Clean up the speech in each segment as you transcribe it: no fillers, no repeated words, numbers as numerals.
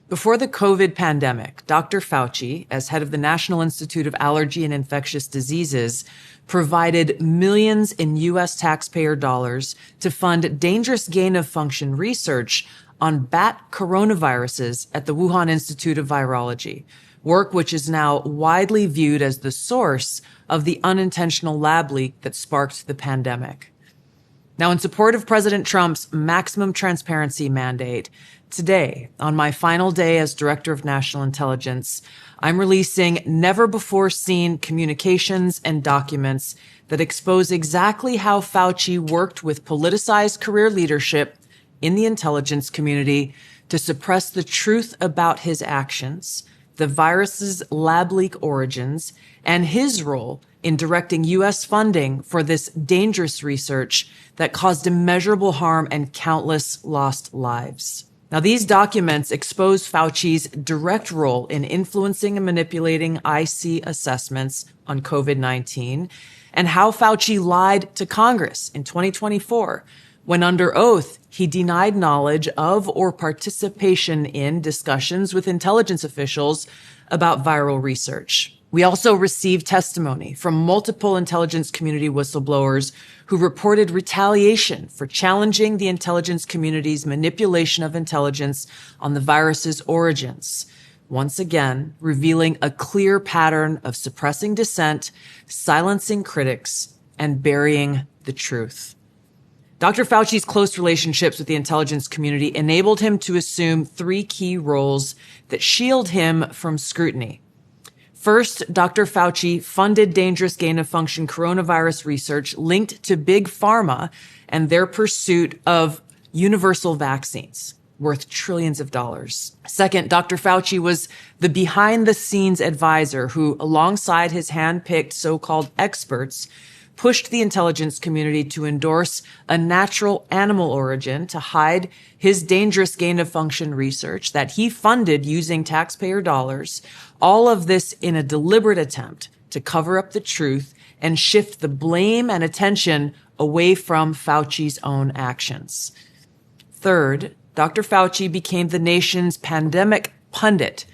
Before the COVID pandemic, Dr. Fauci, as head of the National Institute of Allergy and Infectious Diseases, provided millions in U.S. taxpayer dollars to fund dangerous gain-of-function research on bat coronaviruses at the Wuhan Institute of Virology, work which is now widely viewed as the source of the unintentional lab leak that sparked the pandemic. Now, in support of President Trump's maximum transparency mandate, today, on my final day as Director of National Intelligence, I'm releasing never-before-seen communications and documents that expose exactly how Fauci worked with politicized career leadership in the intelligence community to suppress the truth about his actions, the virus's lab leak origins, and his role in directing U.S. funding for this dangerous research that caused immeasurable harm and countless lost lives. Now, these documents expose Fauci's direct role in influencing and manipulating IC assessments on COVID-19 and how Fauci lied to Congress in 2024 when under oath he denied knowledge of or participation in discussions with intelligence officials about viral research. We also received testimony from multiple intelligence community whistleblowers who reported retaliation for challenging the intelligence community's manipulation of intelligence on the virus's origins, once again revealing a clear pattern of suppressing dissent, silencing critics, and burying the truth. Dr. Fauci's close relationships with the intelligence community enabled him to assume three key roles that shield him from scrutiny. First, Dr. Fauci funded dangerous gain-of-function coronavirus research linked to Big Pharma and their pursuit of universal vaccines worth trillions of dollars. Second, Dr. Fauci was the behind-the-scenes advisor who, alongside his hand-picked so-called experts, pushed the intelligence community to endorse a natural animal origin to hide his dangerous gain-of-function research that he funded using taxpayer dollars, all of this in a deliberate attempt to cover up the truth and shift the blame and attention away from Fauci's own actions. Third, Dr. Fauci became the nation's pandemic pundit,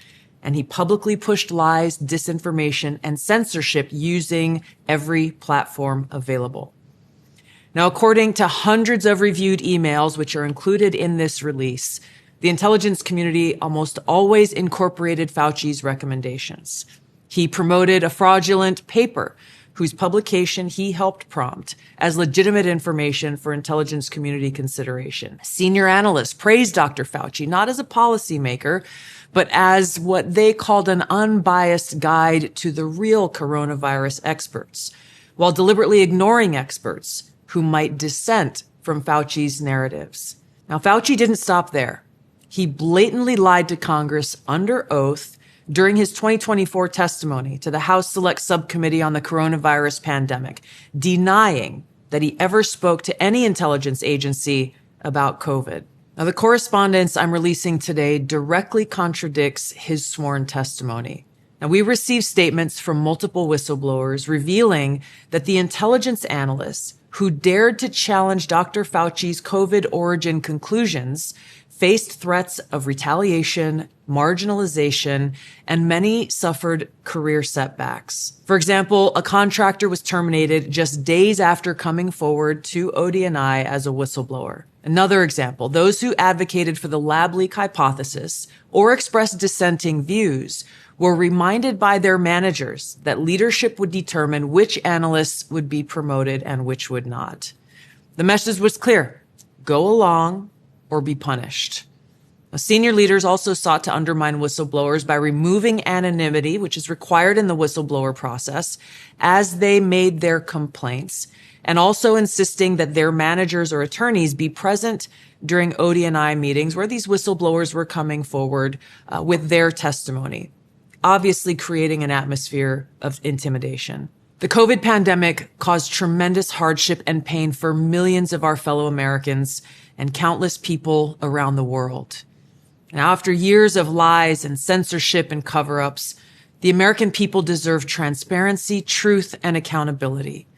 and he publicly pushed lies, disinformation, and censorship using every platform available. Now, according to hundreds of reviewed emails, which are included in this release, the intelligence community almost always incorporated Fauci's recommendations. He promoted a fraudulent paper whose publication he helped prompt as legitimate information for intelligence community consideration. Senior analysts praised Dr. Fauci not as a policymaker, but as what they called an unbiased guide to the real coronavirus experts, while deliberately ignoring experts who might dissent from Fauci's narratives. Now, Fauci didn't stop there. He blatantly lied to Congress under oath during his 2024 testimony to the House Select Subcommittee on the Coronavirus Pandemic, denying that he ever spoke to any intelligence agency about COVID. Now, the correspondence I'm releasing today directly contradicts his sworn testimony. Now, we received statements from multiple whistleblowers revealing that the intelligence analysts who dared to challenge Dr. Fauci's COVID origin conclusions faced threats of retaliation, marginalization, and many suffered career setbacks. For example, a contractor was terminated just days after coming forward to ODNI as a whistleblower. Another example, those who advocated for the lab leak hypothesis or expressed dissenting views were reminded by their managers that leadership would determine which analysts would be promoted and which would not. The message was clear: go along or be punished. Now, senior leaders also sought to undermine whistleblowers by removing anonymity, which is required in the whistleblower process, as they made their complaints, and also insisting that their managers or attorneys be present during ODNI meetings where these whistleblowers were coming forward with their testimony, obviously creating an atmosphere of intimidation. The COVID pandemic caused tremendous hardship and pain for millions of our fellow Americans and countless people around the world. Now, after years of lies and censorship and cover-ups, the American people deserve transparency, truth, and accountability.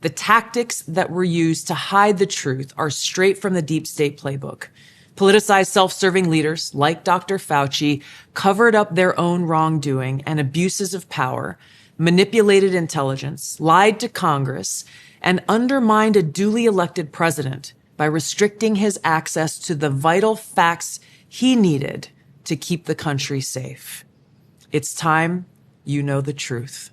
The tactics that were used to hide the truth are straight from the deep state playbook. Politicized self-serving leaders like Dr. Fauci covered up their own wrongdoing and abuses of power, manipulated intelligence, lied to Congress, and undermined a duly elected president by restricting his access to the vital facts he needed to keep the country safe. It's time you know the truth.